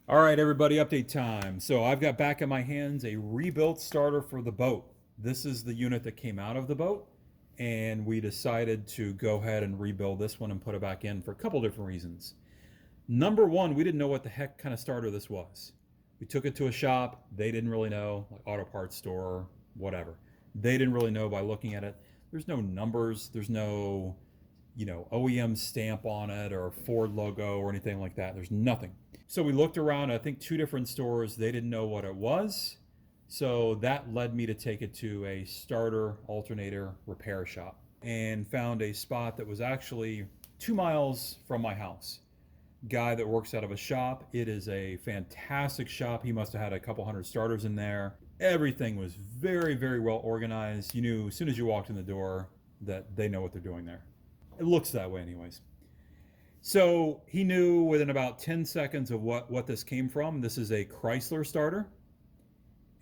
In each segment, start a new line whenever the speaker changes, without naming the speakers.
All right, everybody, update time. So I've got back in my hands a rebuilt starter for the boat. This is the unit that came out of the boat, and we decided to go ahead and rebuild this one and put it back in for a couple different reasons. Number one, we didn't know what the heck kind of starter this was. We took it to a shop. They didn't really know, like auto parts store, whatever. They didn't really know by looking at it. There's no numbers. There's no, OEM stamp on it or Ford logo or anything like that. There's nothing. So we looked around, I think two different stores. They didn't know what it was. So that led me to take it to a starter alternator repair shop and found a spot that was actually 2 miles from my house. Guy that works out of a shop. It is a fantastic shop. He must have had a couple hundred starters in there. Everything was very, very well organized. You knew as soon as you walked in the door that they know what they're doing there. It looks that way, anyways. So he knew within about 10 seconds of what this came from. This is a Chrysler starter.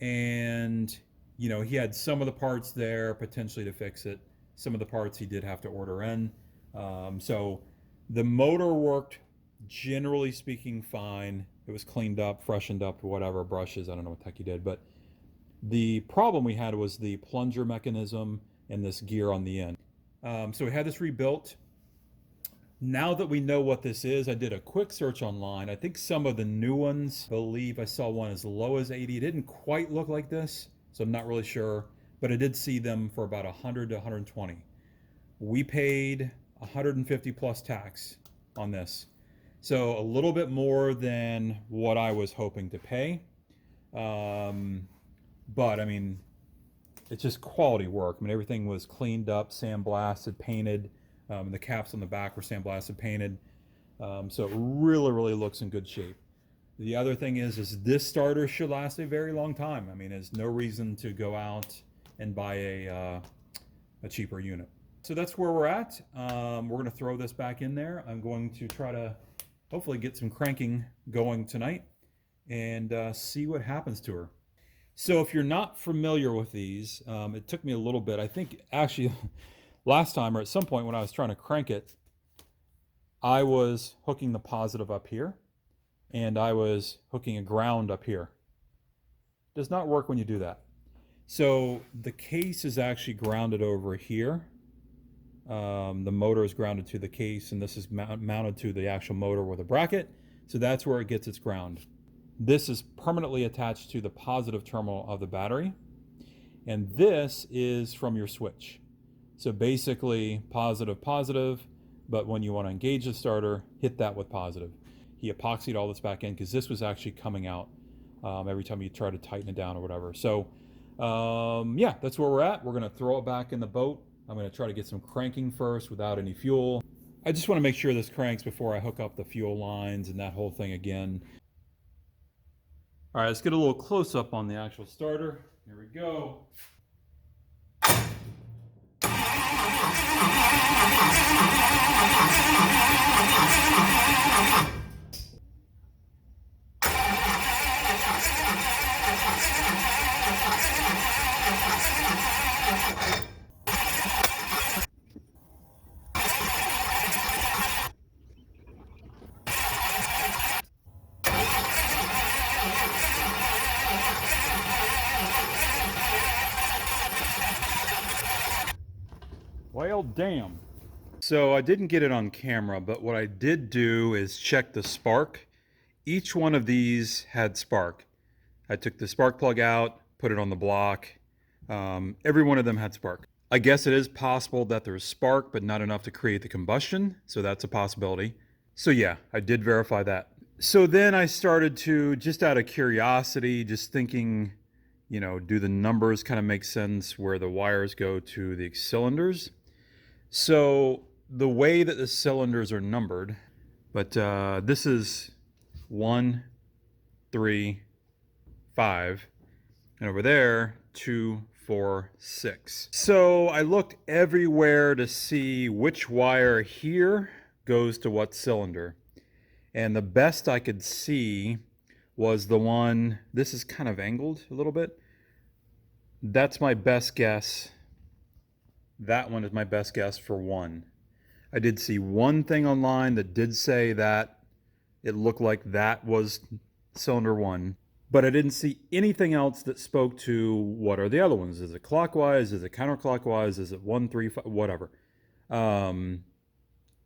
And, he had some of the parts there potentially to fix it. Some of the parts he did have to order in. So the motor worked, generally speaking, fine. It was cleaned up, freshened up, whatever, brushes. I don't know what the heck he did. But the problem we had was the plunger mechanism and this gear on the end. So we had this rebuilt. Now that we know what this is, I did a quick search online. I think some of the new ones, I believe I saw one as low as 80. It didn't quite look like this, so I'm not really sure, but I did see them for about 100 to 120. We paid 150 plus tax on this. So a little bit more than what I was hoping to pay. But I mean, it's just quality work. I mean, everything was cleaned up, sandblasted, painted. The caps on the back were sandblasted, painted. So it really, really looks in good shape. The other thing is this starter should last a very long time. I mean, there's no reason to go out and buy a cheaper unit. So that's where we're at. We're going to throw this back in there. I'm going to try to hopefully get some cranking going tonight and see what happens to her. So if you're not familiar with these, it took me a little bit. I think actually last time or at some point when I was trying to crank it, I was hooking the positive up here and I was hooking a ground up here. It does not work when you do that. So the case is actually grounded over here. The motor is grounded to the case, and this is mounted to the actual motor with a bracket. So that's where it gets its ground. This is permanently attached to the positive terminal of the battery. And this is from your switch. So basically positive, positive, but when you want to engage the starter, hit that with positive. He epoxied all this back in because this was actually coming out every time you try to tighten it down or whatever. So yeah, that's where we're at. We're going to throw it back in the boat. I'm going to try to get some cranking first without any fuel. I just want to make sure this cranks before I hook up the fuel lines and that whole thing again. All right, let's get a little close up on the actual starter. Here we go. Well, damn. So I didn't get it on camera, but what I did do is check the spark. Each one of these had spark. I took the spark plug out, put it on the block. Every one of them had spark. I guess it is possible that there's spark, but not enough to create the combustion. So that's a possibility. So yeah, I did verify that. So then I started to, just out of curiosity, just thinking, do the numbers kind of make sense where the wires go to the cylinders? So the way that the cylinders are numbered, but this is 1, 3, 5, and over there 2, 4, 6. So I looked everywhere to see which wire here goes to what cylinder, and the best I could see was the one, this is kind of angled a little bit. That's my best guess. That one is my best guess for 1. I did see one thing online that did say that it looked like that was cylinder 1, but I didn't see anything else that spoke to what are the other ones. Is it clockwise? Is it counterclockwise? Is it 1, 3, 5, whatever.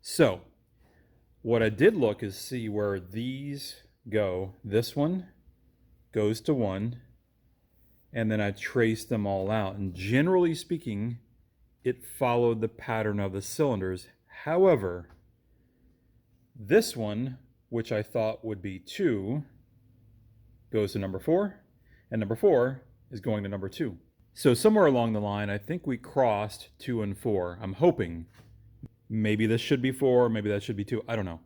So what I did look is see where these go. This one goes to 1, and then I traced them all out. And generally speaking, it followed the pattern of the cylinders. However, this one, which I thought would be 2, goes to number 4, and number 4 is going to number 2. So somewhere along the line, I think we crossed 2 and 4. I'm hoping. Maybe this should be 4, maybe that should be 2. I don't know.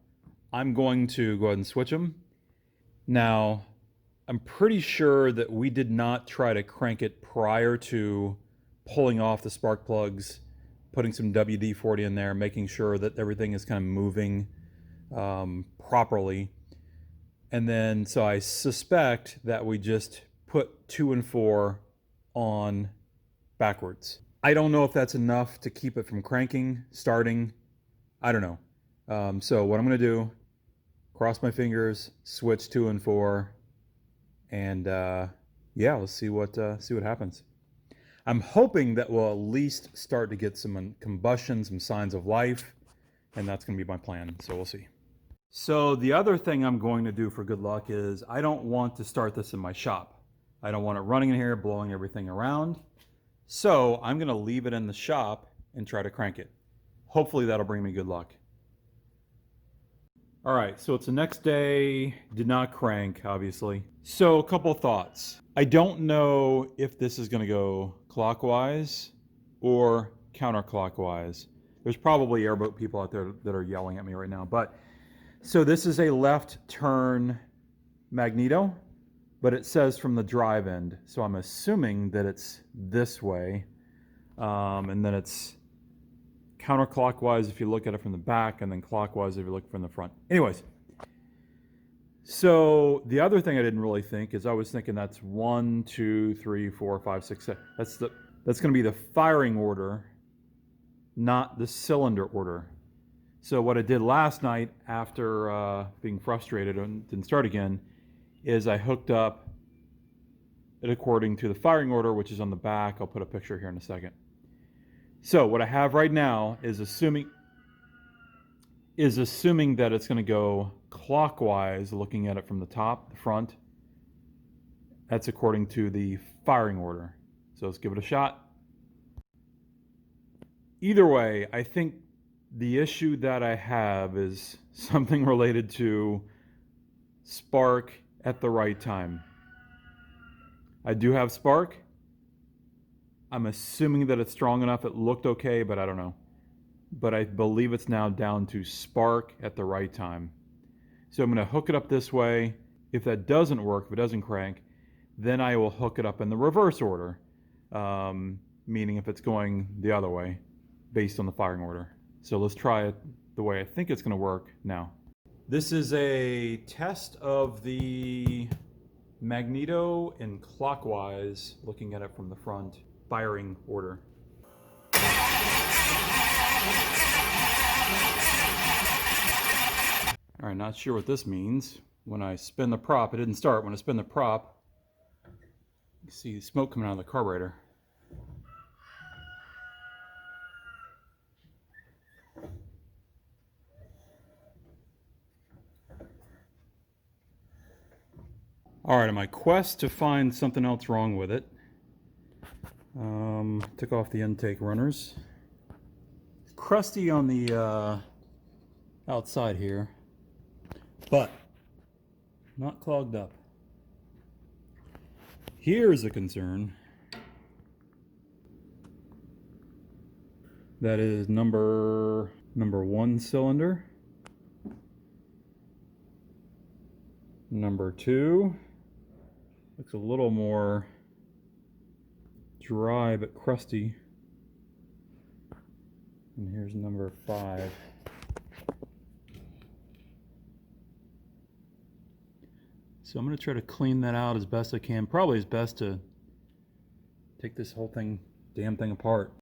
I'm going to go ahead and switch them. Now, I'm pretty sure that we did not try to crank it prior to pulling off the spark plugs, putting some WD-40 in there, making sure that everything is kind of moving properly. And then, so I suspect that we just put 2 and 4 on backwards. I don't know if that's enough to keep it from cranking, starting. I don't know. So what I'm going to do, cross my fingers, switch 2 and 4, and yeah, let's see what happens. I'm hoping that we'll at least start to get some combustion, some signs of life, and that's going to be my plan. So we'll see. So the other thing I'm going to do for good luck is I don't want to start this in my shop. I don't want it running in here, blowing everything around. So I'm going to leave it in the shop and try to crank it. Hopefully that'll bring me good luck. All right, so it's the next day. Did not crank, obviously. So a couple thoughts. I don't know if this is going to go clockwise or counterclockwise. There's probably Airboat people out there that are yelling at me right now. But so this is a left turn magneto, but it says from the drive end. So I'm assuming that it's this way. And then it's counterclockwise if you look at it from the back, and then clockwise if you look from the front. Anyways, so the other thing I didn't really think is I was thinking that's 1, 2, 3, 4, 5, 6, 7. That's going to be the firing order, not the cylinder order. So what I did last night after being frustrated and didn't start again is I hooked up it according to the firing order, which is on the back. I'll put a picture here in a second. So what I have right now is assuming that it's going to go clockwise, looking at it from the top, the front. That's according to the firing order. So let's give it a shot. Either way, I think the issue that I have is something related to spark at the right time. I do have spark. I'm assuming that it's strong enough. It looked okay, but I don't know. But I believe it's now down to spark at the right time. So I'm going to hook it up this way. If that doesn't work, if it doesn't crank, then I will hook it up in the reverse order, meaning if it's going the other way, based on the firing order. So let's try it the way I think it's going to work now. This is a test of the magneto in clockwise, looking at it from the front, firing order. All right, not sure what this means. When I spin the prop, it didn't start. When I spin the prop, you see smoke coming out of the carburetor. All right, in my quest to find something else wrong with it, took off the intake runners. Crusty on the outside here, but not clogged up. Here's a concern. That is number 1 cylinder. Number 2 looks a little more dry but crusty. And here's number 5. So I'm going to try to clean that out as best I can. Probably it's best to take this whole damn thing apart.